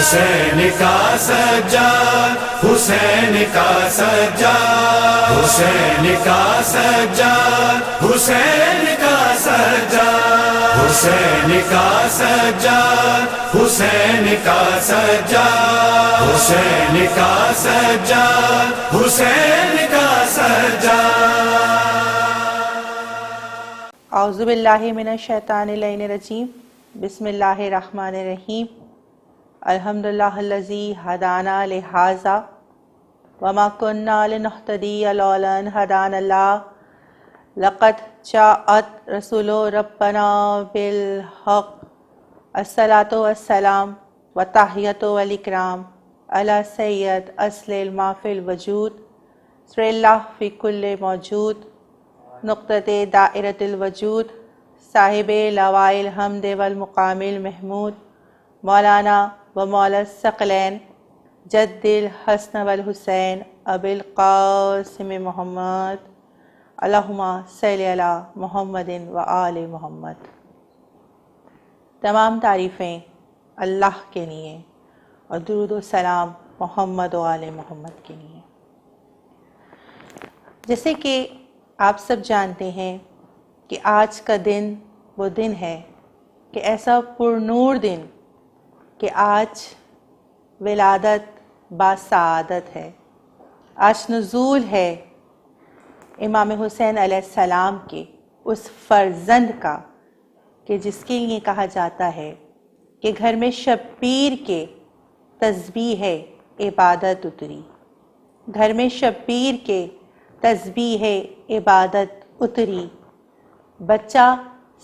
حسین کا سجاد، حسین کا سجاد، حسین کا سجاد، حسین کا سجاد، حسین کا سجاد، حسین کا سجاد، حسین کا سجاد، حسین کا سجاد۔ اعوذ باللہ من الشیطان اللعین الرجیم، بسم اللہ الرحمن الرحیم۔ الحمدللہ الذی ہدانا لہذا وما کننا لنہتدی لولا ان ہدانا اللہ، لقد جاءت رسول ربنا بالحق، الصلاۃ والسلام والتحیۃ والاکرام علی سید اصل ما فی الوجود، سر اللہ فی کل موجود، نقطۃ دائرۃ الوجود، صاحب لواء الحمد والمقام المحمود، مولانا و مولا الثقلین جد الحسن والحسین ابی القاسم محمد، اللہم صلی علی محمد و آل محمد۔ تمام تعریفیں اللہ کے لیے اور درود و سلام محمد و آل محمد کے لیے۔ جیسے کہ آپ سب جانتے ہیں کہ آج کا دن وہ دن ہے کہ ایسا پرنور دن کہ آج ولادت باسعادت ہے، آج نزول ہے امام حسین علیہ السلام کے اس فرزند کا کہ جس کے لیے کہا جاتا ہے کہ گھر میں شبیر کے تسبیح عبادت اتری، گھر میں شبیر کے تسبیح عبادت اتری، بچہ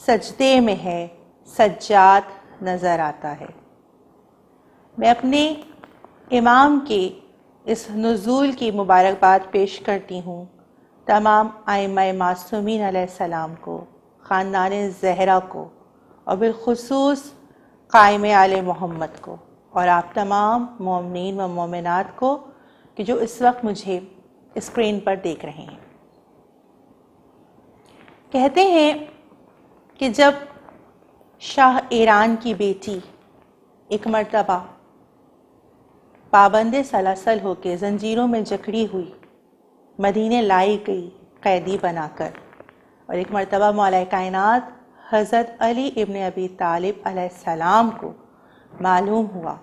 سجدے میں ہے، سجاد نظر آتا ہے۔ میں اپنے امام کے اس نزول کی مبارکباد پیش کرتی ہوں تمام ائمہ معصومین علیہ السلام کو، خاندان زہرا کو، اور بالخصوص قائم آل محمد کو، اور آپ تمام مومنین و مومنات کو کہ جو اس وقت مجھے اسکرین پر دیکھ رہے ہیں۔ کہتے ہیں کہ جب شاہ ایران کی بیٹی ایک مرتبہ پابند سلاسل ہو کے زنجیروں میں جکڑی ہوئی مدینے لائی گئی قیدی بنا کر، اور ایک مرتبہ مولا کائنات حضرت علی ابن ابی طالب علیہ السلام کو معلوم ہوا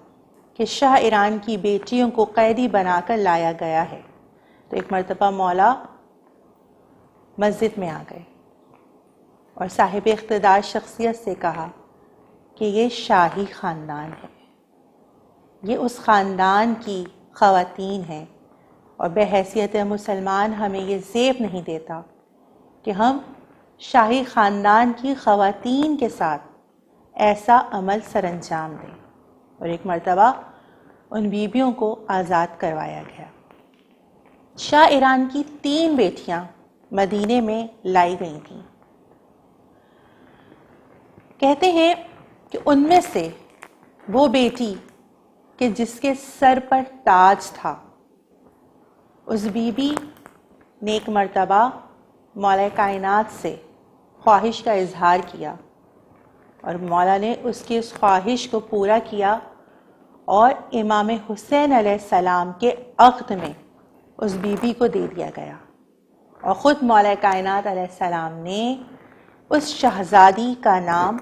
کہ شاہ ایران کی بیٹیوں کو قیدی بنا کر لایا گیا ہے، تو ایک مرتبہ مولا مسجد میں آ گئے اور صاحب اقتدار شخصیت سے کہا کہ یہ شاہی خاندان ہے، یہ اس خاندان کی خواتین ہیں، اور بحیثیت مسلمان ہمیں یہ زیب نہیں دیتا کہ ہم شاہی خاندان کی خواتین کے ساتھ ایسا عمل سر انجام دیں، اور ایک مرتبہ ان بیویوں کو آزاد کروایا گیا۔ شاہ ایران کی 3 بیٹیاں مدینے میں لائی گئی تھیں۔ کہتے ہیں کہ ان میں سے وہ بیٹی کہ جس کے سر پر تاج تھا، اس بی بی نے ایک مرتبہ مولا کائنات سے خواہش کا اظہار کیا، اور مولا نے اس کی اس خواہش کو پورا کیا، اور امام حسین علیہ السلام کے عقد میں اس بی بی کو دے دیا گیا، اور خود مولا کائنات علیہ السلام نے اس شہزادی کا نام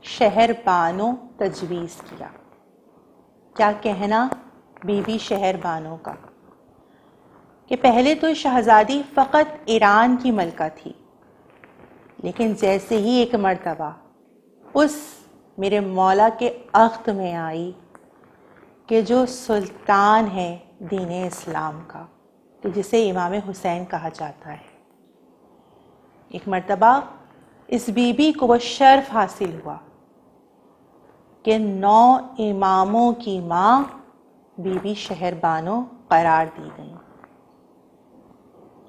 شہر بانو تجویز کیا۔ کیا کہنا بی بی شہر بانو کا کہ پہلے تو شہزادی فقط ایران کی ملکہ تھی، لیکن جیسے ہی ایک مرتبہ اس میرے مولا کے عقد میں آئی کہ جو سلطان ہے دین اسلام کا، کہ جسے امام حسین کہا جاتا ہے، ایک مرتبہ اس بی بی کو وہ شرف حاصل ہوا کہ 9 اماموں کی ماں بی بی شہر بانو قرار دی گئی،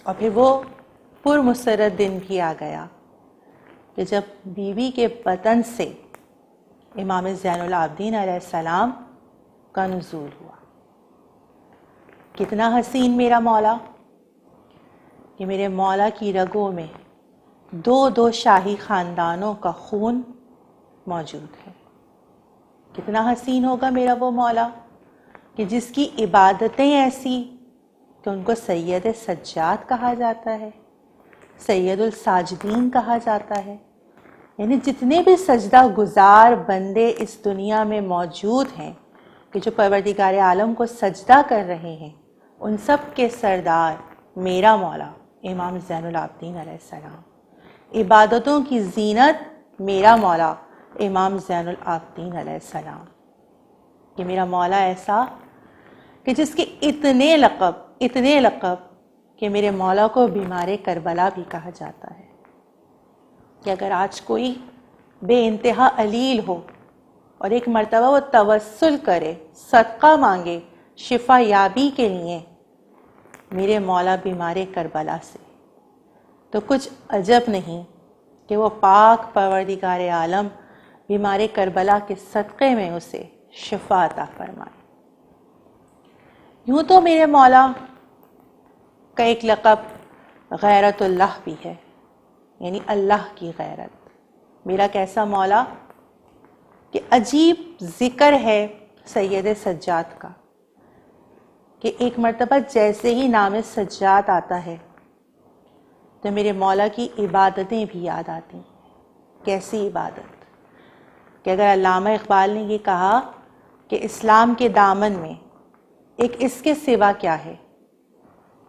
اور پھر وہ پرمسرت دن بھی آ گیا کہ جب بی بی کے بطن سے امام زین العابدین علیہ السلام کا نزول ہوا۔ کتنا حسین میرا مولا کہ میرے مولا کی رگوں میں 2 شاہی خاندانوں کا خون موجود ہے۔ کتنا حسین ہوگا میرا وہ مولا کہ جس کی عبادتیں ایسی کہ ان کو سید سجاد کہا جاتا ہے، سید الساجدین کہا جاتا ہے. یعنی جتنے بھی سجدہ گزار بندے اس دنیا میں موجود ہیں کہ جو پروردگار عالم کو سجدہ کر رہے ہیں، ان سب کے سردار میرا مولا امام زین العابدین علیہ السلام. عبادتوں کی زینت میرا مولا امام زین العابدین علیہ السلام. کہ میرا مولا ایسا کہ جس کے اتنے لقب کہ میرے مولا کو بیمار کربلا بھی کہا جاتا ہے. کہ اگر آج کوئی بے انتہا علیل ہو اور ایک مرتبہ وہ توسل کرے، صدقہ مانگے شفا یابی کے لیے میرے مولا بیمار کربلا سے، تو کچھ عجب نہیں کہ وہ پاک پروردگار عالم بیمار کربلا کے صدقے میں اسے شفا عطا فرمائے. یوں تو میرے مولا کا ایک لقب غیرت اللہ بھی ہے، یعنی اللہ کی غیرت. میرا کیسا مولا کہ عجیب ذکر ہے سید سجاد کا کہ ایک مرتبہ جیسے ہی نام سجاد آتا ہے تو میرے مولا کی عبادتیں بھی یاد آتی. کیسی عبادت کہ اگر علامہ اقبال نے یہ کہا کہ اسلام کے دامن میں ایک اس کے سوا کیا ہے،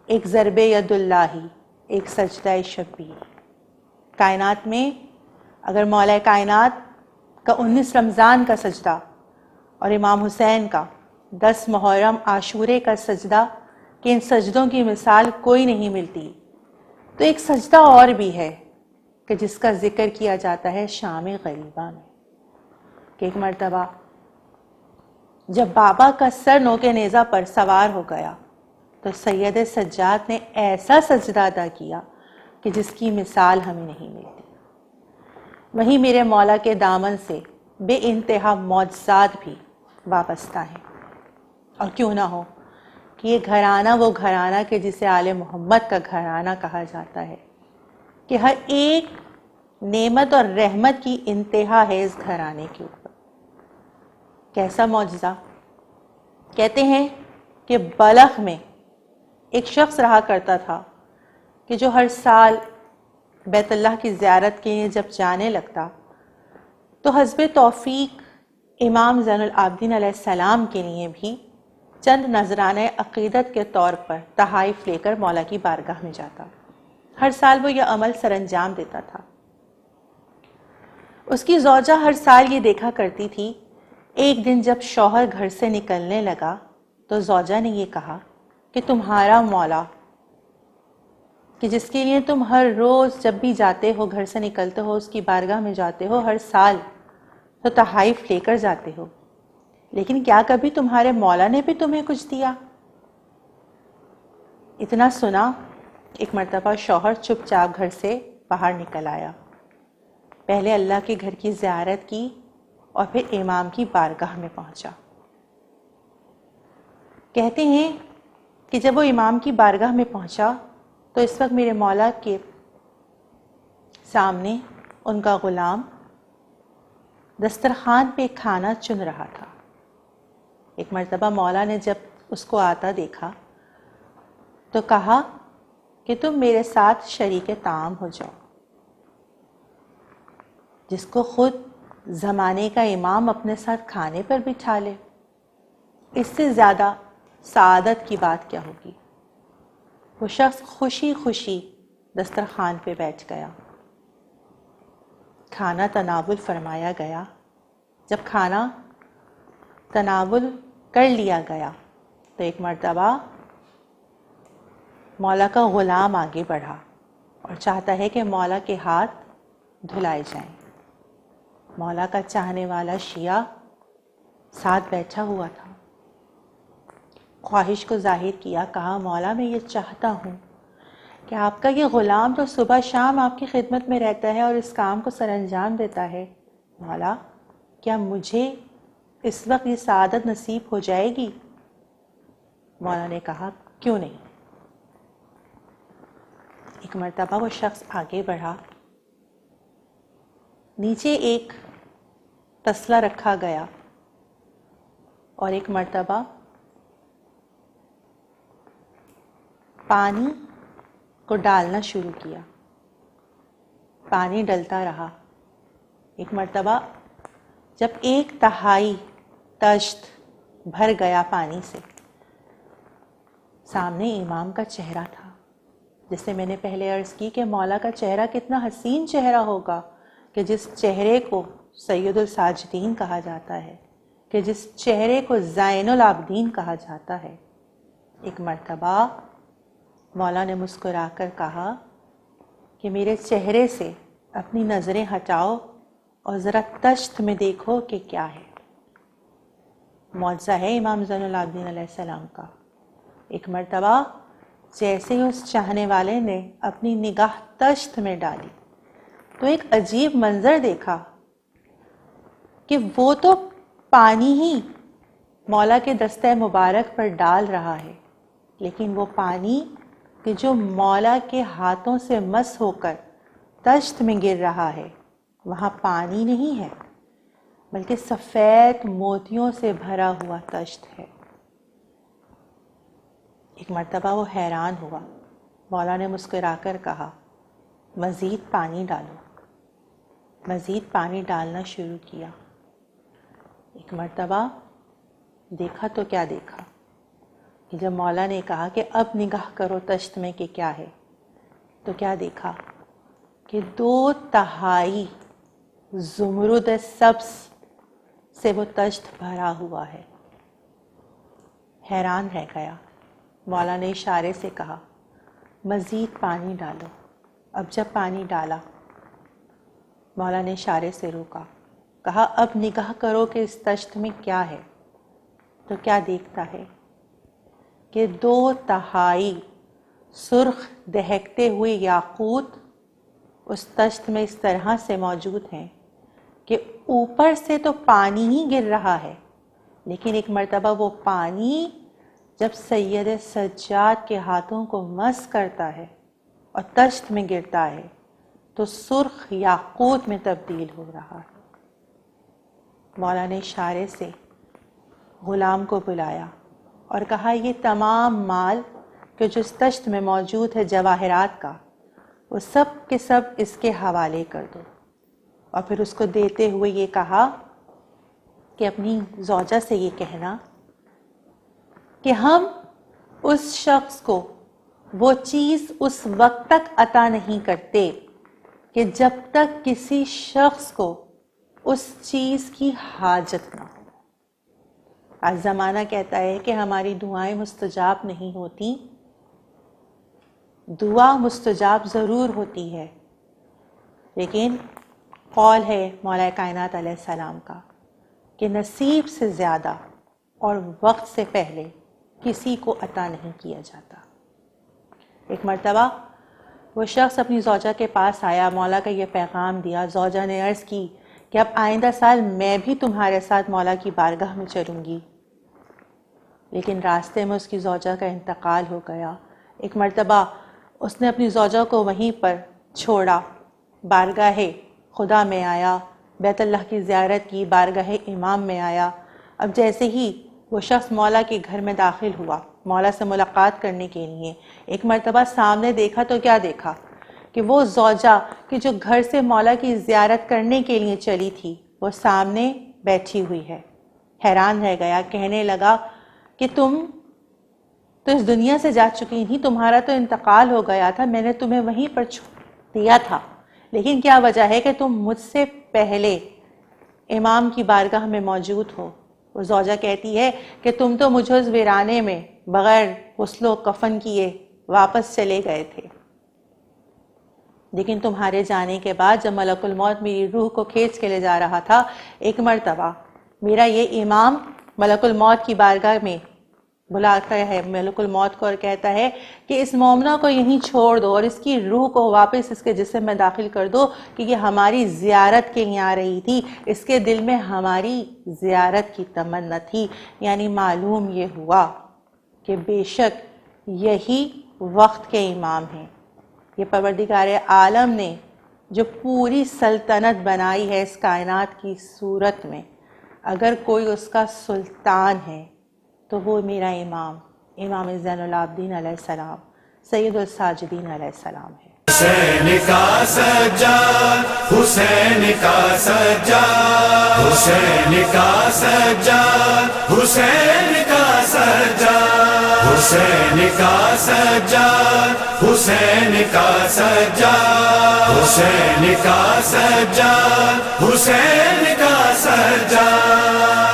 ایک ضرب ید اللہ، ایک سجدہ شبیر. کائنات میں اگر مولا کائنات کا 19 رمضان کا سجدہ اور امام حسین کا 10 محرم عاشورے کا سجدہ، کہ ان سجدوں کی مثال کوئی نہیں ملتی، تو ایک سجدہ اور بھی ہے کہ جس کا ذکر کیا جاتا ہے شام غریبہ میں. کہ ایک مرتبہ جب بابا کا سر نوکے نیزہ پر سوار ہو گیا تو سید سجاد نے ایسا سجدہ ادا کیا کہ جس کی مثال ہمیں نہیں ملتی. وہی میرے مولا کے دامن سے بے انتہا معجزات بھی وابستہ ہیں. اور کیوں نہ ہو کہ یہ گھرانہ وہ گھرانہ کہ جسے آل محمد کا گھرانہ کہا جاتا ہے، کہ ہر ایک نعمت اور رحمت کی انتہا ہے اس گھرانے کے اوپر. کیسا معجزہ. کہتے ہیں کہ بلخ میں ایک شخص رہا کرتا تھا کہ جو ہر سال بیت اللہ کی زیارت کے لیے جب جانے لگتا تو حسب توفیق امام زین العابدین علیہ السلام کے لیے بھی چند نذرانہ عقیدت کے طور پر تحائف لے کر مولا کی بارگاہ میں جاتا. ہر سال وہ یہ عمل سر انجام دیتا تھا. اس کی زوجہ ہر سال یہ دیکھا کرتی تھی. ایک دن جب شوہر گھر سے نکلنے لگا تو زوجہ نے یہ کہا کہ تمہارا مولا کہ جس کے لیے تم ہر روز جب بھی جاتے ہو، گھر سے نکلتے ہو، اس کی بارگاہ میں جاتے ہو، ہر سال تو تحائف لے کر جاتے ہو، لیکن کیا کبھی تمہارے مولا نے بھی تمہیں کچھ دیا؟ اتنا سنا ایک مرتبہ شوہر چپ چاپ گھر سے باہر نکل آیا. پہلے اللہ کے گھر کی زیارت کی اور پھر امام کی بارگاہ میں پہنچا. کہتے ہیں کہ جب وہ امام کی بارگاہ میں پہنچا تو اس وقت میرے مولا کے سامنے ان کا غلام دسترخوان پہ کھانا چن رہا تھا. ایک مرتبہ مولا نے جب اس کو آتا دیکھا تو کہا کہ تم میرے ساتھ شریک طعام ہو جاؤ. جس کو خود زمانے کا امام اپنے ساتھ کھانے پر بٹھا لے، اس سے زیادہ سعادت کی بات کیا ہوگی. وہ شخص خوشی خوشی دسترخوان پہ بیٹھ گیا. کھانا تناول فرمایا گیا. جب کھانا تناول کر لیا گیا تو ایک مرتبہ مولا کا غلام آگے بڑھا اور چاہتا ہے کہ مولا کے ہاتھ دھلائے جائیں. مولا کا چاہنے والا شیعہ ساتھ بیٹھا ہوا تھا. خواہش کو ظاہر کیا، کہا مولا میں یہ چاہتا ہوں کہ آپ کا یہ غلام تو صبح شام آپ کی خدمت میں رہتا ہے اور اس کام کو سر انجام دیتا ہے. مولا کیا مجھے اس وقت یہ سعادت نصیب ہو جائے گی؟ مولا نے کہا کیوں نہیں. ایک مرتبہ وہ شخص آگے بڑھا. نیچے ایک تسلا رکھا گیا اور ایک مرتبہ پانی کو ڈالنا شروع کیا. پانی ڈلتا رہا. ایک مرتبہ جب 1/3 طشت بھر گیا پانی سے، سامنے امام کا چہرہ تھا. جیسے میں نے پہلے عرض کی کہ مولا کا چہرہ کتنا حسین چہرہ ہوگا، کہ جس چہرے کو سید الساجدین کہا جاتا ہے، کہ جس چہرے کو زین العابدین کہا جاتا ہے. ایک مرتبہ مولا نے مسکرا کر کہا کہ میرے چہرے سے اپنی نظریں ہٹاؤ اور ذرا طشت میں دیکھو کہ کیا ہے. معجزہ ہے امام زین العابدین علیہ السلام کا. ایک مرتبہ جیسے ہی اس چاہنے والے نے اپنی نگاہ طشت میں ڈالی تو ایک عجیب منظر دیکھا کہ وہ تو پانی ہی مولا کے دستہ مبارک پر ڈال رہا ہے، لیکن وہ پانی کہ جو مولا کے ہاتھوں سے مس ہو کر طشت میں گر رہا ہے، وہاں پانی نہیں ہے بلکہ سفید موتیوں سے بھرا ہوا طشت ہے. ایک مرتبہ وہ حیران ہوا. مولا نے مسکرا کر کہا مزید پانی ڈالو. مزید پانی ڈالنا شروع کیا. ایک مرتبہ دیکھا تو کیا دیکھا کہ جب مولا نے کہا کہ اب نگاہ کرو طشت میں کہ کیا ہے، تو کیا دیکھا کہ 2/3 زمرد سبز سے وہ طشت بھرا ہوا ہے. حیران رہ گیا. مولا نے اشارے سے کہا مزید پانی ڈالو. اب جب پانی ڈالا، مولا نے اشارے سے روکا. کہا اب نگاہ کرو کہ اس طشت میں کیا ہے. تو کیا دیکھتا ہے کہ 2/3 سرخ دہکتے ہوئے یاقوت اس طشت میں اس طرح سے موجود ہیں کہ اوپر سے تو پانی ہی گر رہا ہے، لیکن ایک مرتبہ وہ پانی جب سید سجاد کے ہاتھوں کو مس کرتا ہے اور طشت میں گرتا ہے تو سرخ یاقوت میں تبدیل ہو رہا ہے. مولا نے اشارے سے غلام کو بلایا اور کہا یہ تمام مال کہ جو اس طشت میں موجود ہے جواہرات کا، وہ سب کے سب اس کے حوالے کر دو. اور پھر اس کو دیتے ہوئے یہ کہا کہ اپنی زوجہ سے یہ کہنا کہ ہم اس شخص کو وہ چیز اس وقت تک عطا نہیں کرتے کہ جب تک کسی شخص کو اس چیز کی حاجت نہ ہو. آج زمانہ کہتا ہے کہ ہماری دعائیں مستجاب نہیں ہوتی. دعا مستجاب ضرور ہوتی ہے، لیکن قول ہے مولا کائنات علیہ السلام کا کہ نصیب سے زیادہ اور وقت سے پہلے کسی کو عطا نہیں کیا جاتا. ایک مرتبہ وہ شخص اپنی زوجہ کے پاس آیا، مولا کا یہ پیغام دیا. زوجہ نے عرض کی کہ اب آئندہ سال میں بھی تمہارے ساتھ مولا کی بارگاہ میں چلوں گی، لیکن راستے میں اس کی زوجہ کا انتقال ہو گیا. ایک مرتبہ اس نے اپنی زوجہ کو وہیں پر چھوڑا، بارگاہ خدا میں آیا، بیت اللہ کی زیارت کی، بارگاہ امام میں آیا. اب جیسے ہی وہ شخص مولا کے گھر میں داخل ہوا مولا سے ملاقات کرنے کے لیے، ایک مرتبہ سامنے دیکھا تو کیا دیکھا کہ وہ زوجہ کہ جو گھر سے مولا کی زیارت کرنے کے لیے چلی تھی وہ سامنے بیٹھی ہوئی ہے. حیران رہ گیا. کہنے لگا کہ تم تو اس دنیا سے جا چکی تھی، تمہارا تو انتقال ہو گیا تھا، میں نے تمہیں وہیں پر چھوڑ دیا تھا، لیکن کیا وجہ ہے کہ تم مجھ سے پہلے امام کی بارگاہ میں موجود ہو. وہ زوجہ کہتی ہے کہ تم تو مجھے اس ویرانے میں بغیر غسل و کفن کیے واپس چلے گئے تھے، لیکن تمہارے جانے کے بعد جب ملک الموت میری روح کو کھینچ کے لے جا رہا تھا، ایک مرتبہ میرا یہ امام ملک الموت کی بارگاہ میں بلاتا ہے ملک الموت کو اور کہتا ہے کہ اس مومنہ کو یہیں چھوڑ دو اور اس کی روح کو واپس اس کے جسم میں داخل کر دو کہ یہ ہماری زیارت کے لیے آ رہی تھی، اس کے دل میں ہماری زیارت کی تمنا تھی. یعنی معلوم یہ ہوا کہ بے شک یہی وقت کے امام ہیں. یہ پروردگار عالم نے جو پوری سلطنت بنائی ہے اس کائنات کی صورت میں، اگر کوئی اس کا سلطان ہے تو وہ میرا امام زین العابدین علیہ السلام سید الساجدین علیہ السلام ہے۔ حسین کا سجاد، حسین کا سجاد، حسین کا سجاد، حسین کا سجاد، حسین کا سجاد، حسین کا سجاد، حسین کا سجاد، حسین کا سجاد۔